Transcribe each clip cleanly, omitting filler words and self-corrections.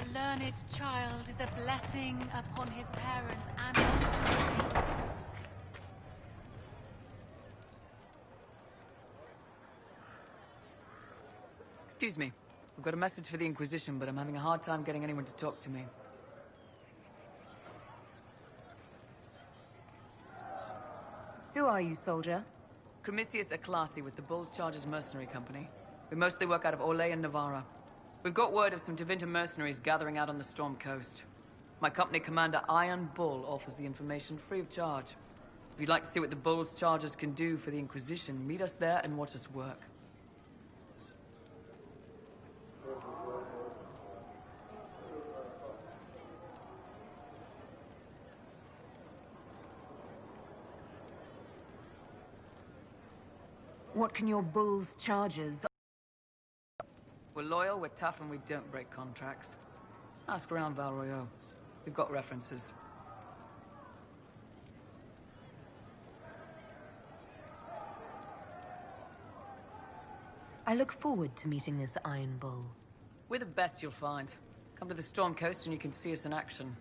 A learned child is a blessing upon his parents and offspring. Excuse me. We've got a message for the Inquisition, but I'm having a hard time getting anyone to talk to me. Who are you, soldier? Cremisius Aclasi with the Bull's Chargers Mercenary Company. We mostly work out of Orlais and Navarra. We've got word of some Tevinter mercenaries gathering out on the Storm Coast. My company commander, Iron Bull, offers the information free of charge. If you'd like to see what the Bull's Chargers can do for the Inquisition, meet us there and watch us work. What can your Bull's Chargers... We're loyal, we're tough, and we don't break contracts. Ask around Val Royeaux. We've got references. I look forward to meeting this Iron Bull. We're the best you'll find. Come to the Storm Coast and you can see us in action.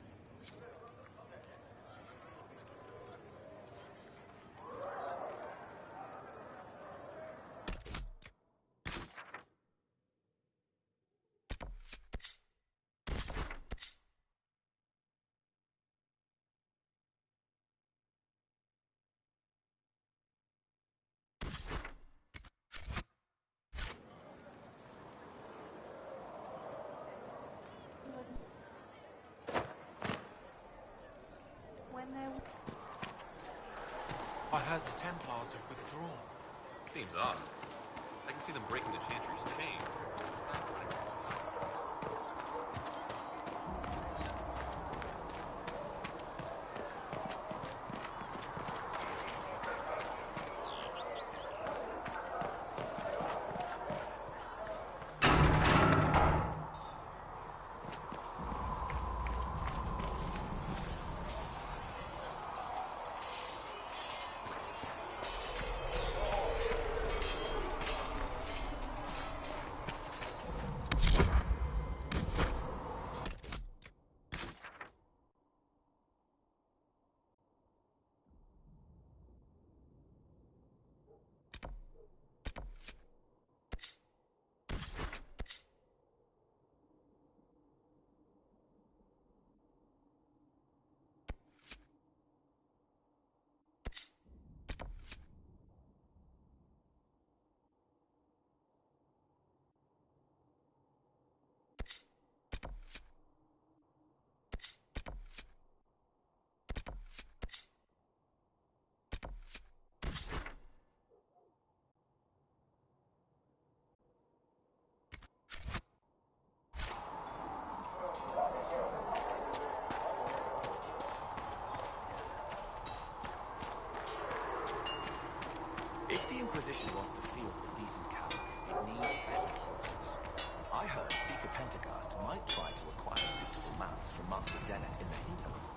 I heard the Templars have withdrawn. Seems odd. I can see them breaking the Chantry's chain. If the Inquisition wants to field a decent cavalry, it needs better horses. I heard Seeker Pentagast might try to acquire suitable mounts from Master Dennett in the hinterland.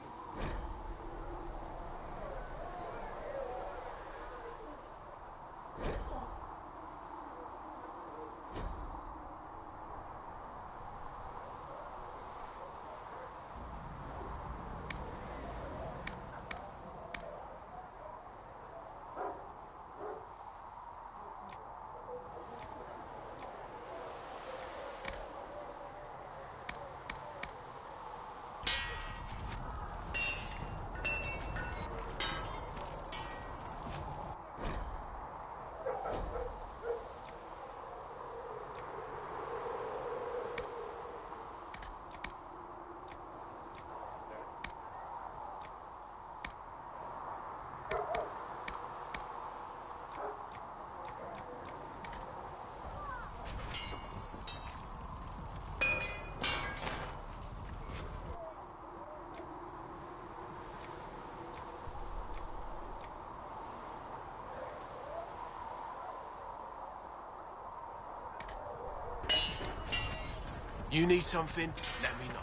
You need something? Let me know.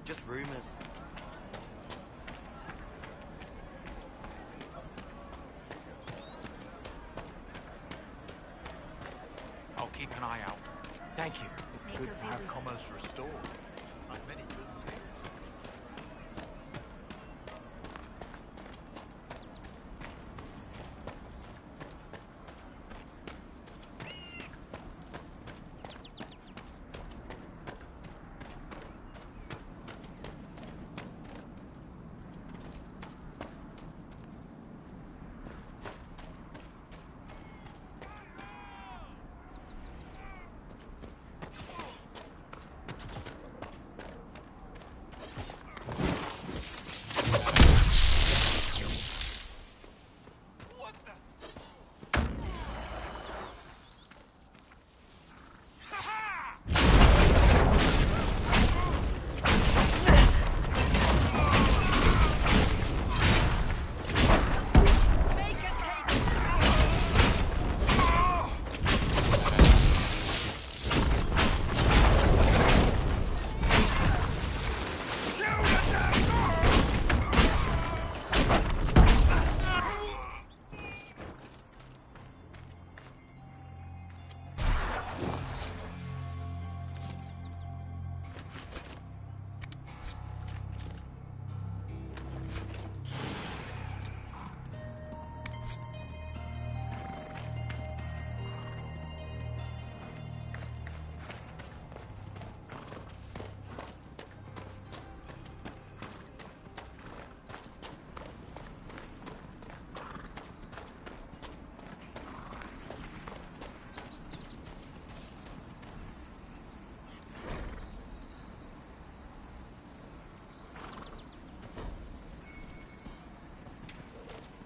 Just rumors. I'll keep an eye out. Thank you. Make Good a to have visit. commerce restored. Like many goods here.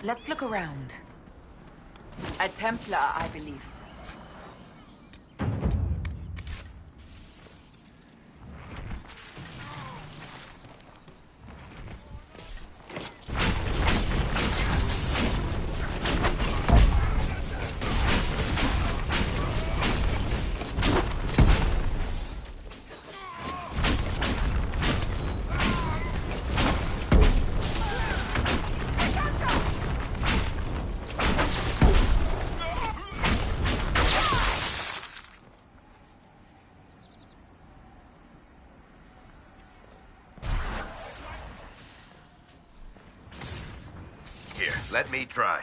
Let's look around. A Templar, I believe. Here, let me try.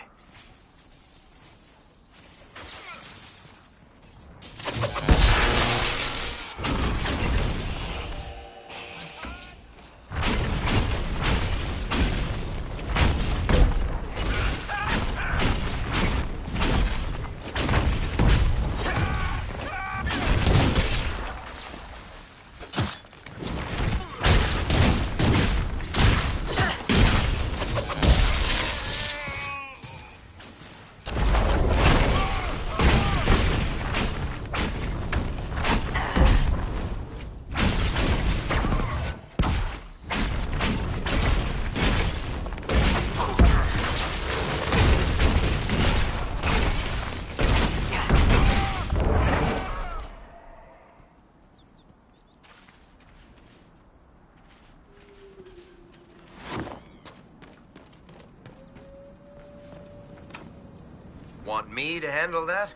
Want me to handle that?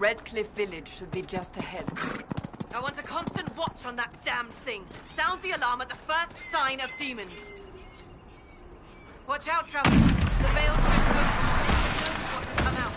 Redcliffe Village should be just ahead. I want a constant watch on that damn thing. Sound the alarm at the first sign of demons. Watch out, travelers. The veil's open. Come out.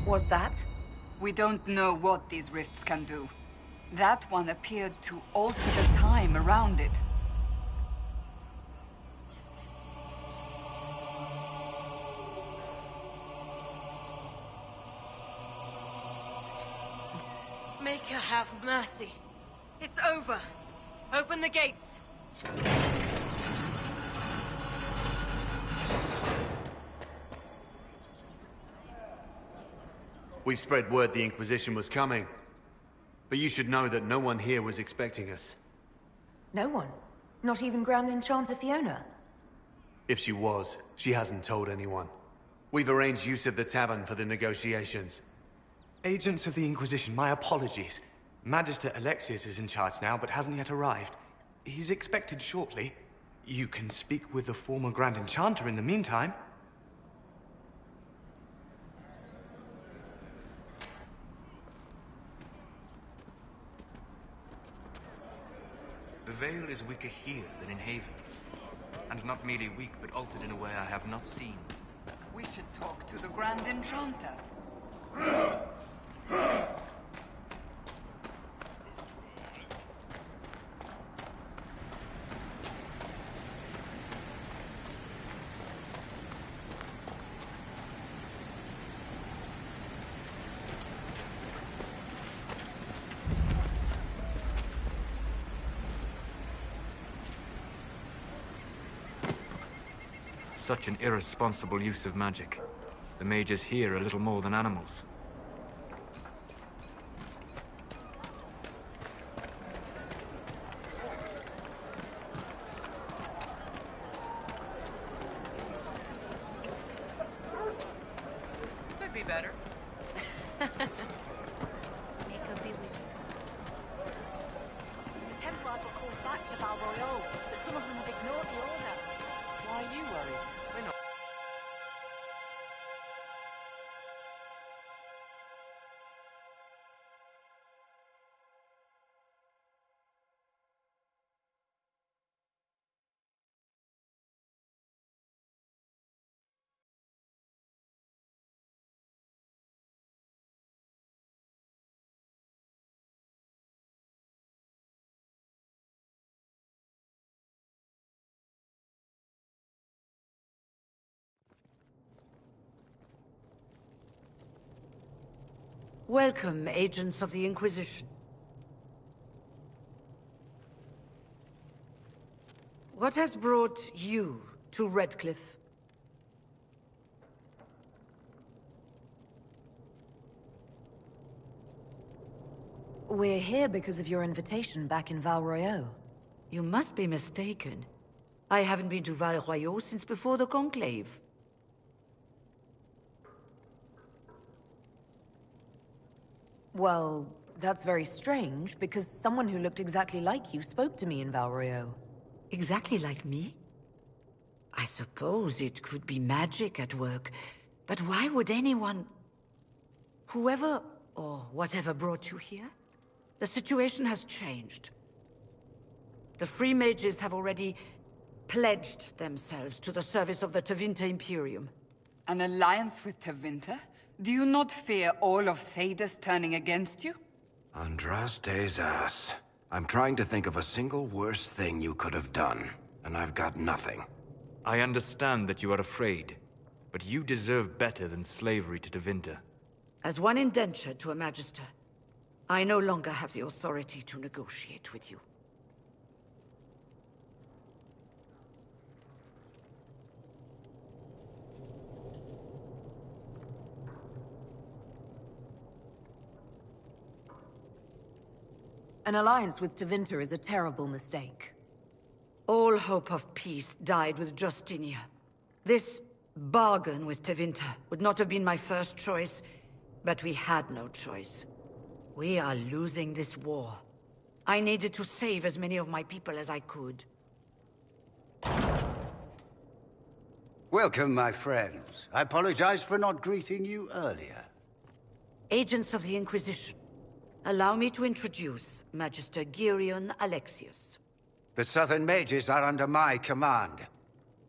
Was that? We don't know what these rifts can do. That one appeared to alter the time around it. Make her have mercy. It's over. Open the gates. We've spread word the Inquisition was coming. But you should know that no one here was expecting us. No one? Not even Grand Enchanter Fiona? If she was, she hasn't told anyone. We've arranged use of the tavern for the negotiations. Agents of the Inquisition, my apologies. Magister Alexius is in charge now, but hasn't yet arrived. He's expected shortly. You can speak with the former Grand Enchanter in the meantime. The Veil is weaker here than in Haven. And not merely weak, but altered in a way I have not seen. We should talk to the Grand Enchanter. Such an irresponsible use of magic. The mages here are little more than animals. Could be better. Make her be with The Templars were called back to Val Royeaux, but some of them have ignored the order. Why are you worried? We're not. Welcome, agents of the Inquisition. What has brought you to Redcliffe? We're here because of your invitation back in Val Royeaux. You must be mistaken. I haven't been to Val Royeaux since before the Conclave. Well, that's very strange, because someone who looked exactly like you spoke to me in Valroyo. Exactly like me? I suppose it could be magic at work, but why would anyone... Whoever or whatever brought you here? The situation has changed. The Free Mages have already pledged themselves to the service of the Tevinter Imperium. An alliance with Tevinter? Do you not fear all of Thedas turning against you? Andraste's ass. I'm trying to think of a single worse thing you could have done, and I've got nothing. I understand that you are afraid, but you deserve better than slavery to Tevinter. As one indentured to a Magister, I no longer have the authority to negotiate with you. An alliance with Tevinter is a terrible mistake. All hope of peace died with Justinia. This bargain with Tevinter would not have been my first choice, but we had no choice. We are losing this war. I needed to save as many of my people as I could. Welcome, my friends. I apologize for not greeting you earlier. Agents of the Inquisition, allow me to introduce Magister Girion Alexius. The Southern Mages are under my command.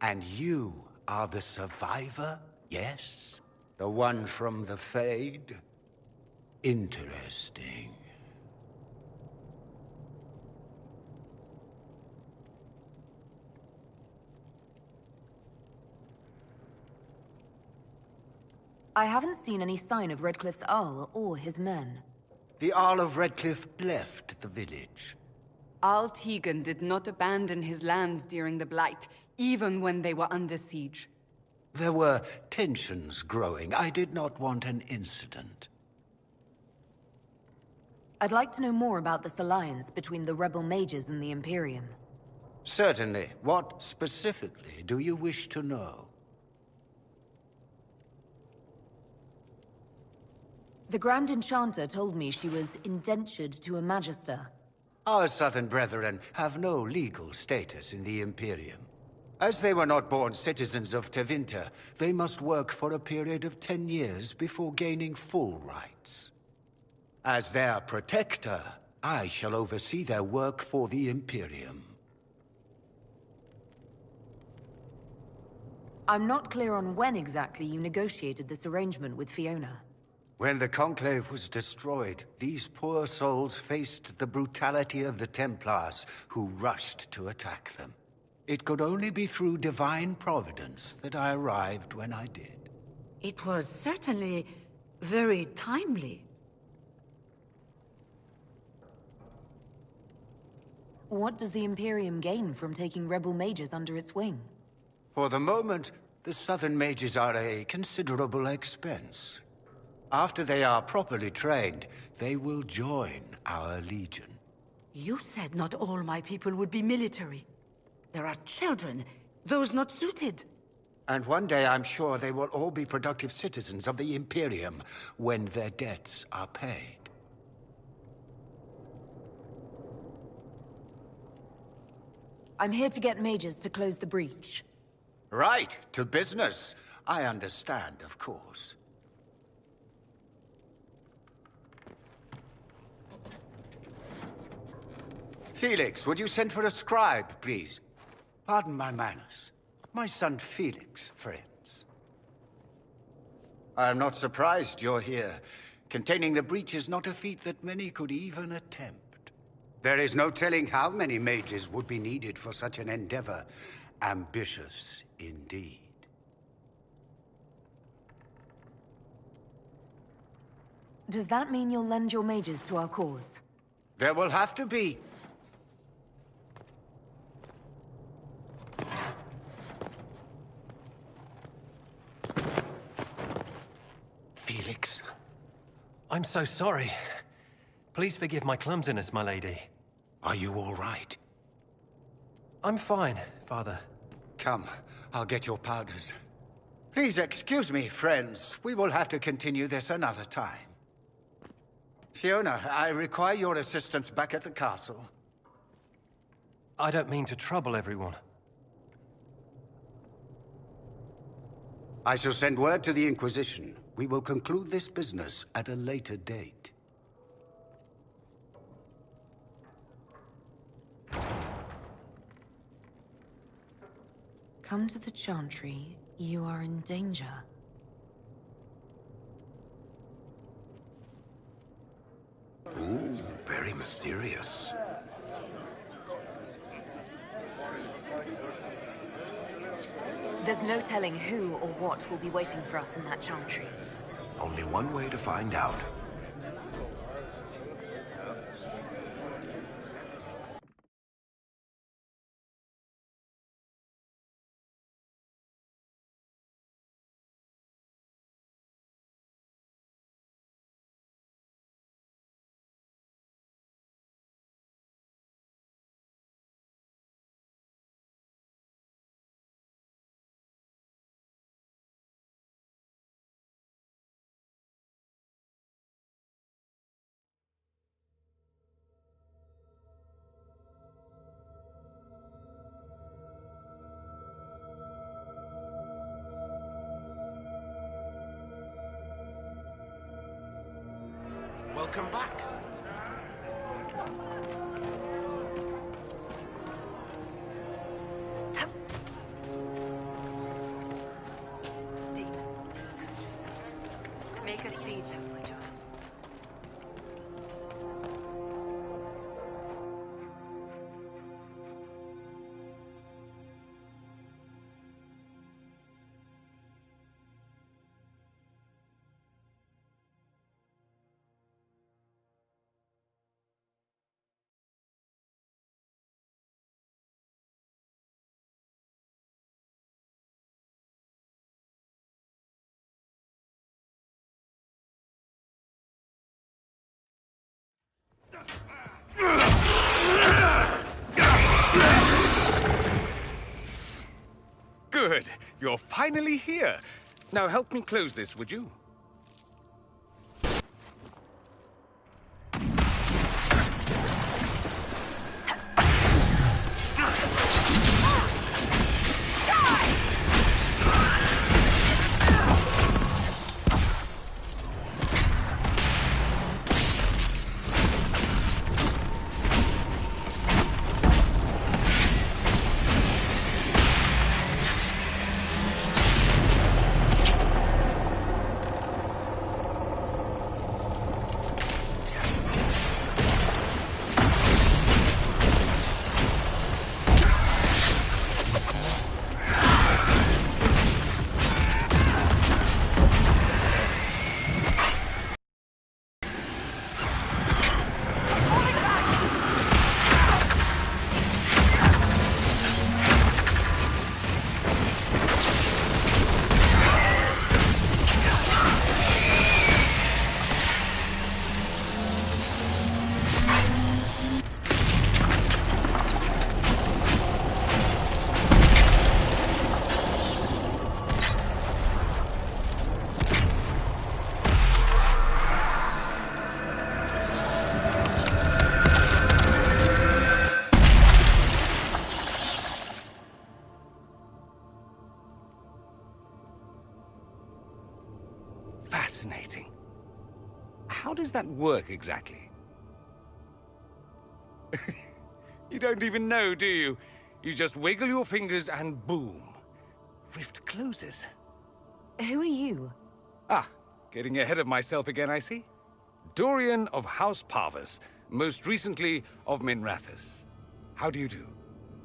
And you are the survivor, yes? The one from the Fade? Interesting. I haven't seen any sign of Redcliffe's Arl or his men. The Arl of Redcliffe left the village. Al Tegan did not abandon his lands during the Blight, even when they were under siege. There were tensions growing. I did not want an incident. I'd like to know more about this alliance between the rebel mages and the Imperium. Certainly. What specifically do you wish to know? The Grand Enchanter told me she was indentured to a Magister. Our Southern brethren have no legal status in the Imperium. As they were not born citizens of Tevinter, they must work for a period of 10 years before gaining full rights. As their protector, I shall oversee their work for the Imperium. I'm not clear on when exactly you negotiated this arrangement with Fiona. When the Conclave was destroyed, these poor souls faced the brutality of the Templars, who rushed to attack them. It could only be through divine providence that I arrived when I did. It was certainly very timely. What does the Imperium gain from taking rebel mages under its wing? For the moment, the Southern Mages are a considerable expense. After they are properly trained, they will join our legion. You said not all my people would be military. There are children, those not suited. And one day I'm sure they will all be productive citizens of the Imperium when their debts are paid. I'm here to get mages to close the breach. Right, to business. I understand, of course. Felix, would you send for a scribe, please? Pardon my manners. My son Felix, friends. I'm not surprised you're here. Containing the breach is not a feat that many could even attempt. There is no telling how many mages would be needed for such an endeavor. Ambitious, indeed. Does that mean you'll lend your mages to our cause? There will have to be. Felix. I'm so sorry. Please forgive my clumsiness, my lady. Are you all right? I'm fine, Father. Come, I'll get your powders. Please excuse me, friends. We will have to continue this another time. Fiona, I require your assistance back at the castle. I don't mean to trouble everyone. I shall send word to the Inquisition. We will conclude this business at a later date. Come to the Chantry. You are in danger. Ooh, very mysterious. There's no telling who or what will be waiting for us in that Chantry. Only one way to find out. Welcome back. Make a speed, Templar. Good. You're finally here. Now help me close this, would you? Fascinating. How does that work exactly? You don't even know, do you? You just wiggle your fingers and boom. Rift closes. Who are you? Ah, getting ahead of myself again, I see. Dorian of House Parvus, most recently of Minrathous. How do you do?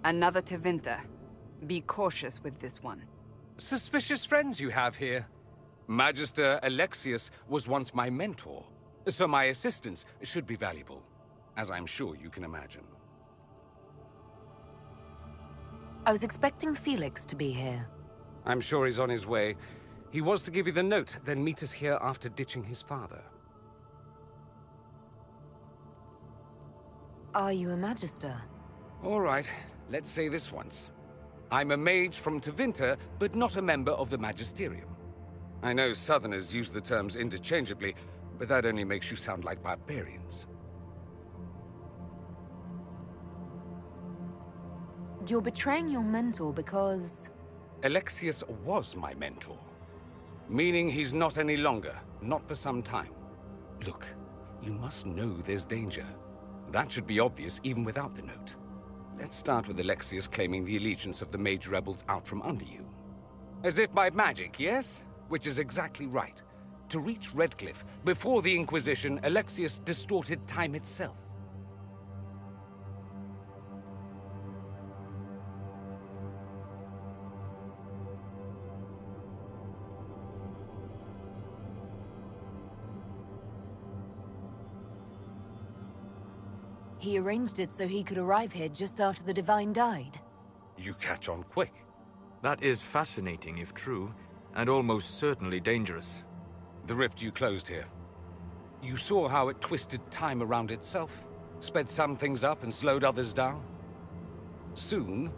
Another Tevinter. Be cautious with this one. Suspicious friends you have here. Magister Alexius was once my mentor, so my assistance should be valuable, as I'm sure you can imagine. I was expecting Felix to be here. I'm sure he's on his way. He was to give you the note, then meet us here after ditching his father. Are you a Magister? All right, let's say this once. I'm a mage from Tevinter, but not a member of the Magisterium. I know Southerners use the terms interchangeably, but that only makes you sound like barbarians. You're betraying your mentor because... Alexius was my mentor. Meaning he's not any longer, not for some time. Look, you must know there's danger. That should be obvious even without the note. Let's start with Alexius claiming the allegiance of the Mage Rebels out from under you. As if by magic, yes? Which is exactly right. To reach Redcliffe, before the Inquisition, Alexius distorted time itself. He arranged it so he could arrive here just after the Divine died. You catch on quick. That is fascinating if true, and almost certainly dangerous. The rift you closed here. You saw how it twisted time around itself, sped some things up and slowed others down. Soon,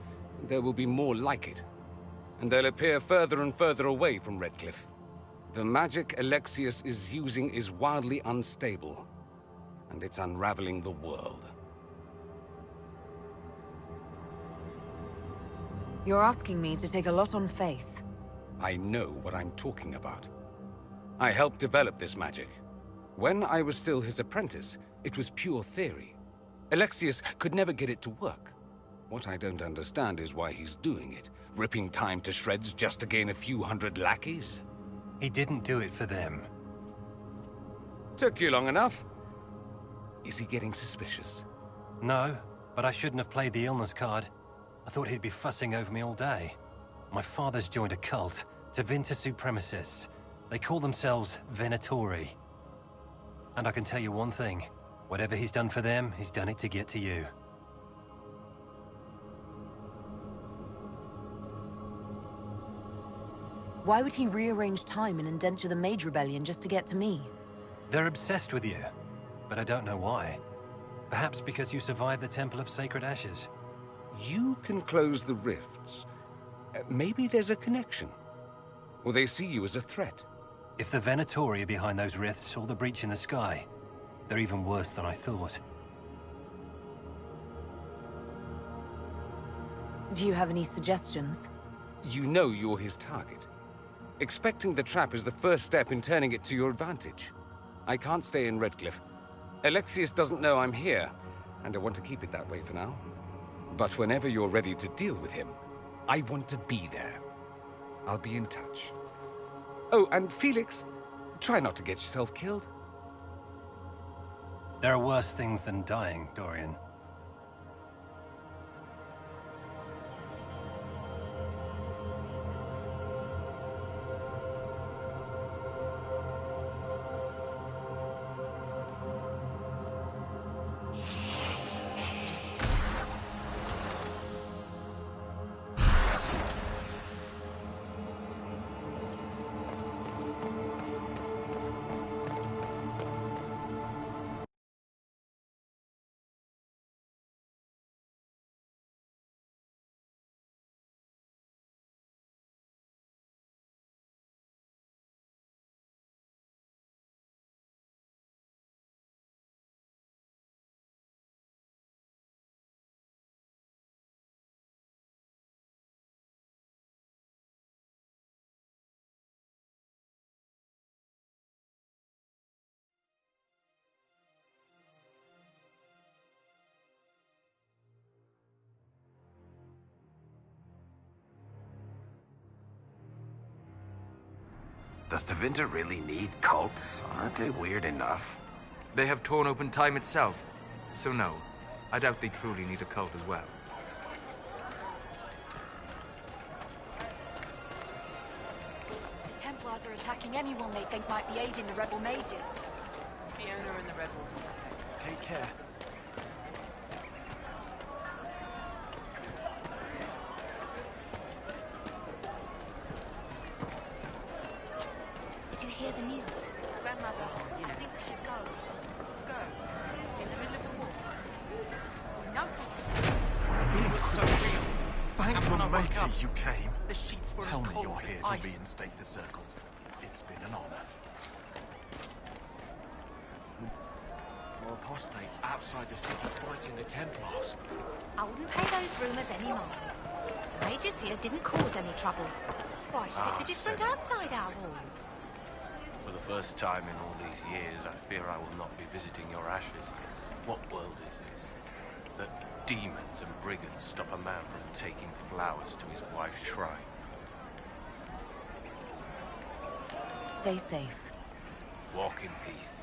there will be more like it, and they'll appear further and further away from Redcliffe. The magic Alexius is using is wildly unstable, and it's unraveling the world. You're asking me to take a lot on faith. I know what I'm talking about. I helped develop this magic. When I was still his apprentice, it was pure theory. Alexius could never get it to work. What I don't understand is why he's doing it, ripping time to shreds just to gain a few hundred lackeys. He didn't do it for them. Took you long enough. Is he getting suspicious? No, but I shouldn't have played the illness card. I thought he'd be fussing over me all day. My father's joined a cult, Tevinter Supremacists. They call themselves Venatori. And I can tell you one thing. Whatever he's done for them, he's done it to get to you. Why would he rearrange time and indenture the Mage Rebellion just to get to me? They're obsessed with you, but I don't know why. Perhaps because you survived the Temple of Sacred Ashes. You can close the rifts. Maybe there's a connection. Or they see you as a threat. If the Venatori are behind those rifts or the breach in the sky, they're even worse than I thought. Do you have any suggestions? You know you're his target. Expecting the trap is the first step in turning it to your advantage. I can't stay in Redcliffe. Alexius doesn't know I'm here, and I want to keep it that way for now. But whenever you're ready to deal with him, I want to be there. I'll be in touch. Oh, and Felix, try not to get yourself killed. There are worse things than dying, Dorian. Does Tevinter really need cults? Aren't they weird enough? They have torn open time itself. So no, I doubt they truly need a cult as well. Templars are attacking anyone they think might be aiding the rebel mages. Fiona and the rebels will protect. Take care. Did you hear the news? Grandmother, I think we should go. Go. In the middle of the war. No. Thank the Maker you came. The sheets were Tell as me cold you're as here ice. to reinstate the circles. It's been an honor. or apostates outside the city fighting the Templars. I wouldn't pay those rumors any mind. The mages here didn't cause any trouble. Why should it be different outside our walls? For the first time in all these years, I fear I will not be visiting your ashes. What world is this? That demons and brigands stop a man from taking flowers to his wife's shrine. Stay safe. Walk in peace.